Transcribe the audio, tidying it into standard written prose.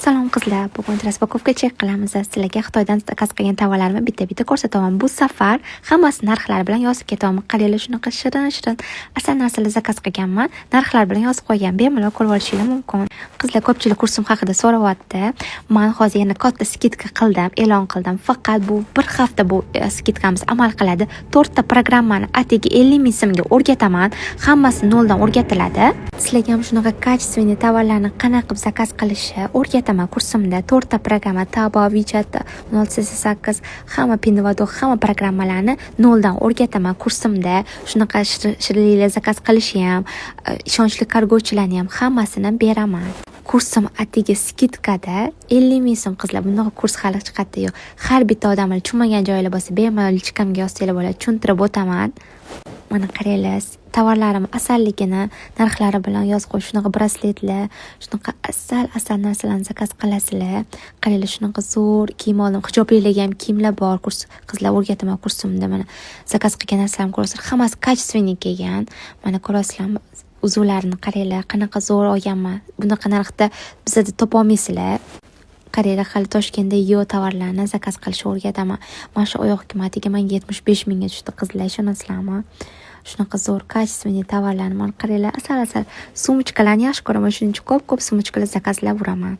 Salom qizlar, bugun raspakovka chek qilamiz. Sizlarga Xitoydan zakaz qilgan tovarlarimni bitta-bitta ko'rsataman. Bu safar hammasi narxlari bilan yozib ketaman. Qaranglar, shunaqa shirin-shirin asal narsalar zakaz qilganman. Narxlar bilan yozib qo'ygan. Bemalol ko'rib olishingiz mumkin. Qizlar ko'pchilik kursim haqida so'rayapti. Men hozir yana katta skidka qildim, e'lon qildim. Faqat bu bir hafta bu skidkamiz amal qiladi. 4 ta programmani atigi 50 ming so'mga o'rgataman. Hammasi noldan o'rgatiladi. Sizlarga ham shunaqa качественный tovarlarni qanaqa qilib zakaz qilishni o'rgataman kursimda. 4 ta programma, Tabo, WeChat, 088, hamma pindovodo, hamma programmalarni noldan o'rgataman kursimda. Shunaqa shirinliklar zakaz qilishni ham, ishonchli kargochilarni ham hammasini beraman. Kursim atigi skidkada 50 ming so'm qizlar. Bunday kurs hali chiqadi yo'q. Har bitta odamlar tushunmagan joylar bo'lsa, bemalol lichkamga yozsanglar bo'ladi, tushuntirib o'taman. Mana qaranglar, tovarlarim asalligini narxlari bilan yozib qo'yib, shunaqa brasletlar, shunaqa asal narsalarni zakaz qilasizlar. Qaranglar, shunaqa zo'r kiyim oldim. Hijobliklarga ham kiyimlar bor. Kurs qizlar o'rgataman kursimda. Mana zakaz qilgan narsalarim ko'rasizlar. Hammasi качественный kelgan. Mana ko'rasizlarmi? Uzuvlarini qaranglar, qanaqa zo'r olganman. Bunaqa narxda bizda topa olmaysizlar. Qaranglar, hali Toshkentda yo tovarlarni zakaz qilishni o'rgataman. Mana shu oyoq kiyimatiga menga 75 mingga tushdi qizlar, ishonasizlarmi? Shunaqa zo'r качественный tovarlarni mana qaranglar, asal sumочкаlarni yaxshi ko'raman. Shuning uchun ko'p sumочкаlar zakazlab uraman.